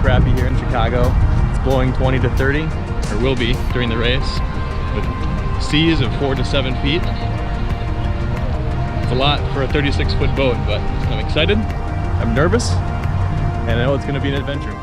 crappy here in Chicago. It's blowing 20 to 30, or will be during the race, with seas of 4 to 7 feet. It's a lot for a 36-foot boat, but I'm excited, I'm nervous, and I know it's going to be an adventure.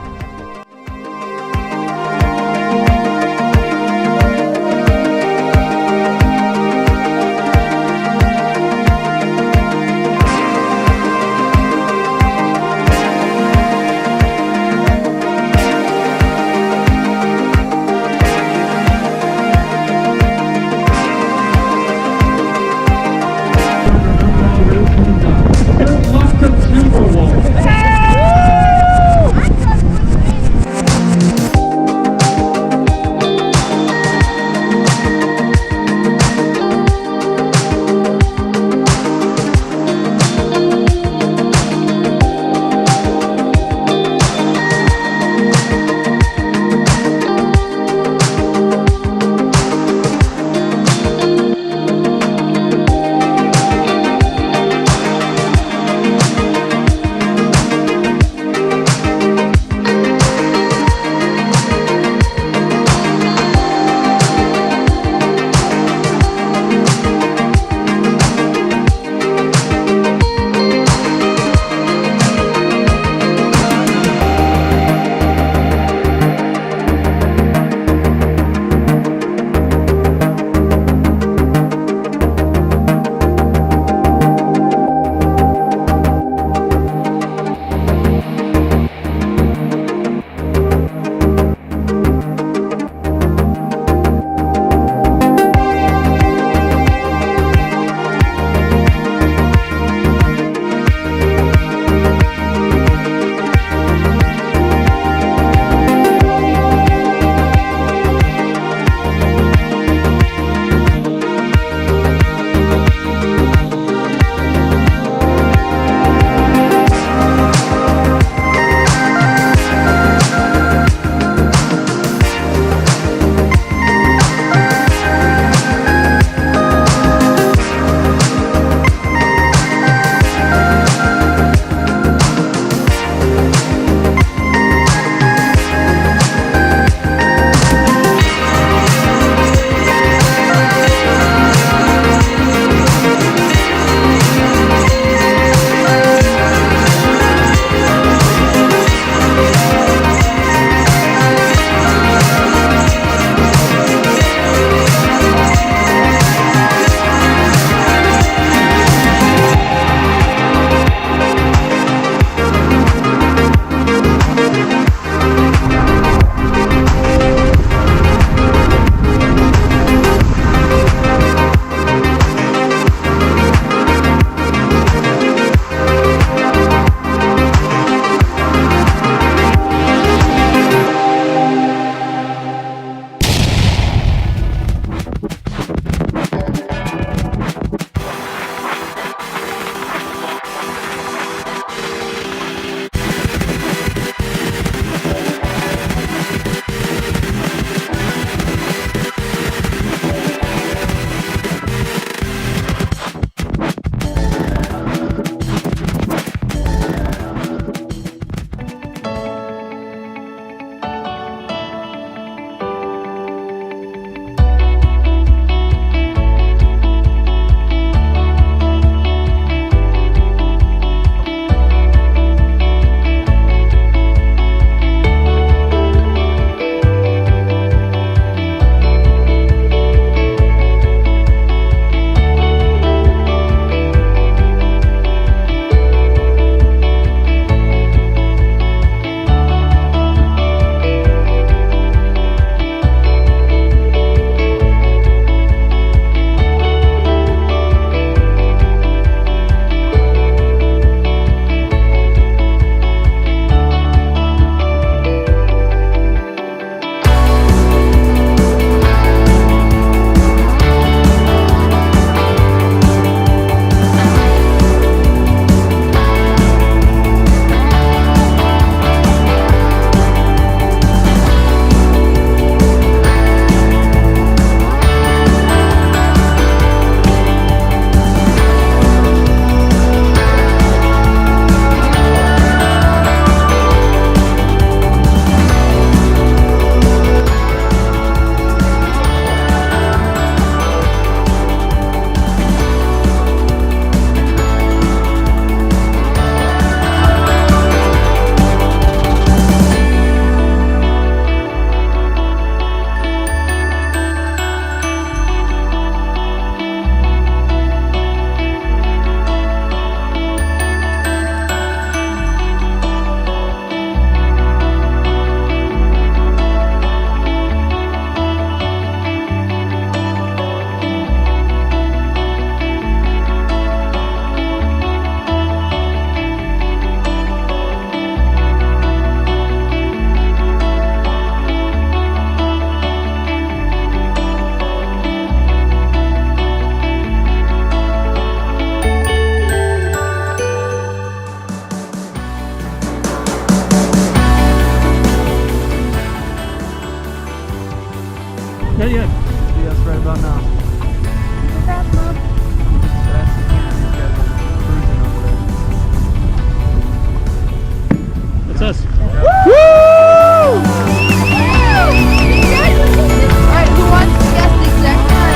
Okay, good. See us right about now. Fast, Mom. Fast as you can. These guys are cruising over there. That's us. Alright, who wants to guess the exact time?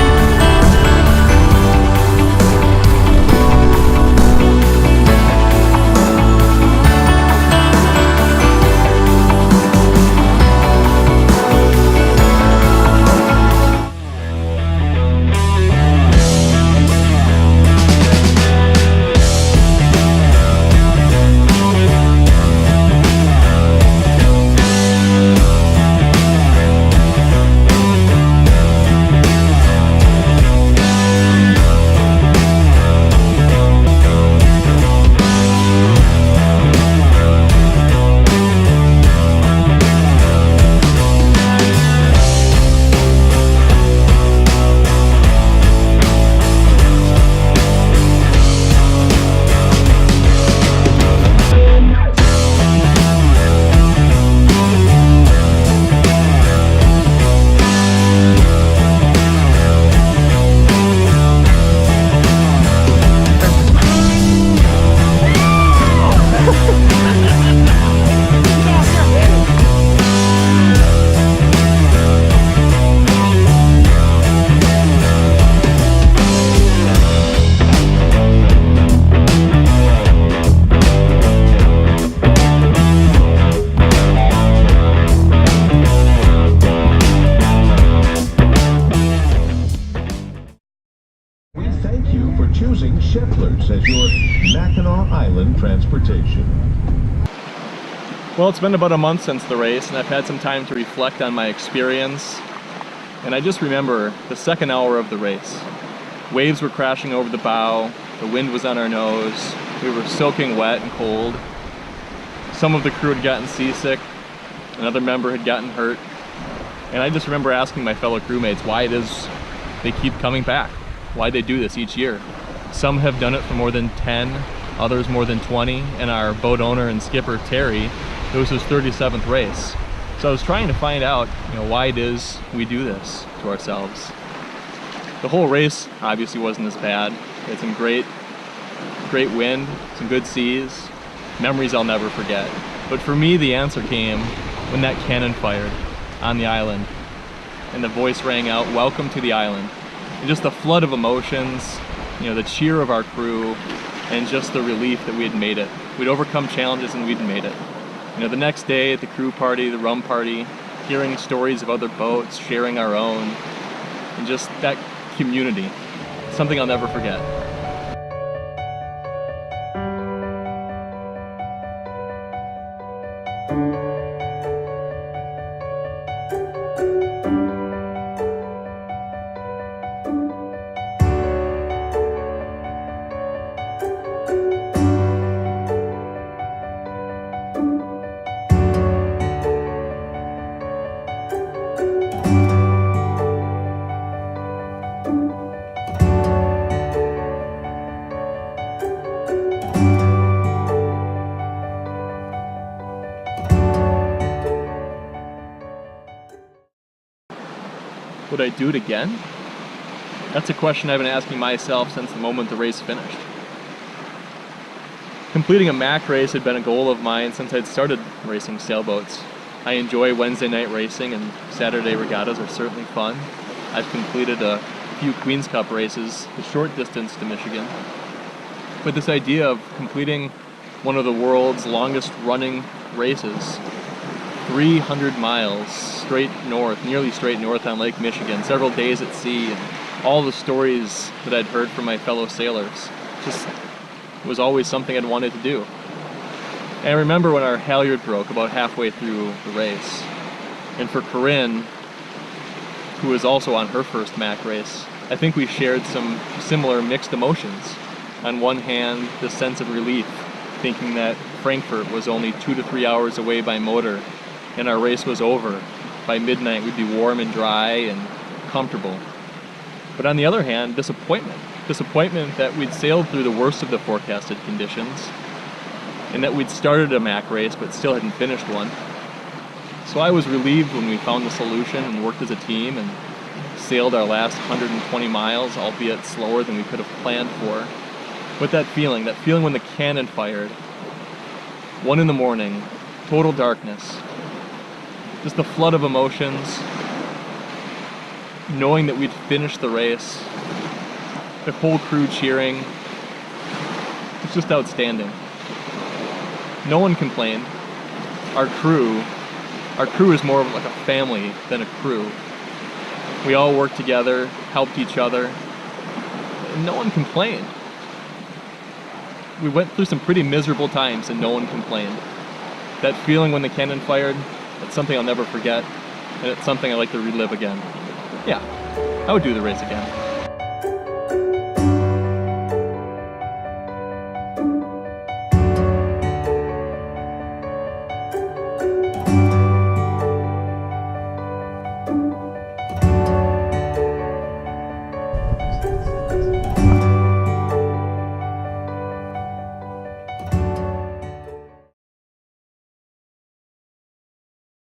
Choosing Scheffler's as your Mackinac Island transportation. Well, it's been about a month since the race, and I've had some time to reflect on my experience. And I just remember the second hour of the race. Waves were crashing over the bow, the wind was on our nose, we were soaking wet and cold. Some of the crew had gotten seasick, another member had gotten hurt. And I just remember asking my fellow crewmates why it is they keep coming back, why they do this each year. Some have done it for more than 10, others more than 20, and our boat owner and skipper, Terry, it was his 37th race. So I was trying to find out, why it is we do this to ourselves. The whole race obviously wasn't as bad. We had some great wind, some good seas, memories I'll never forget. But for me, the answer came when that cannon fired on the island, and the voice rang out, "Welcome to the island." And just the flood of emotions, the cheer of our crew, and just the relief that we had made it. We'd overcome challenges and we'd made it. The next day at the crew party, the rum party, hearing stories of other boats, sharing our own, and just that community, something I'll never forget. Would I do it again? That's a question I've been asking myself since the moment the race finished. Completing a Mac race had been a goal of mine since I'd started racing sailboats. I enjoy Wednesday night racing, and Saturday regattas are certainly fun. I've completed a few Queen's Cup races, the short distance to Michigan. But this idea of completing one of the world's longest running races, 300 miles straight north, nearly straight north on Lake Michigan, several days at sea, and all the stories that I'd heard from my fellow sailors, just was always something I'd wanted to do. And I remember when our halyard broke about halfway through the race, and for Corinne, who was also on her first Mac race, I think we shared some similar mixed emotions. On one hand, this sense of relief, thinking that Frankfurt was only 2 to 3 hours away by motor, and our race was over. By midnight, we'd be warm and dry and comfortable. But on the other hand, disappointment. Disappointment that we'd sailed through the worst of the forecasted conditions, and that we'd started a Mac race but still hadn't finished one. So I was relieved when we found the solution and worked as a team, and sailed our last 120 miles, albeit slower than we could have planned for. But that feeling when the cannon fired, 1 in the morning, total darkness, just the flood of emotions, knowing that we'd finished the race, the whole crew cheering, it's just outstanding. No one complained. Our crew is more of like a family than a crew. We all worked together, helped each other, and no one complained. We went through some pretty miserable times and no one complained. That feeling when the cannon fired, it's something I'll never forget, and it's something I like to relive again. Yeah, I would do the race again.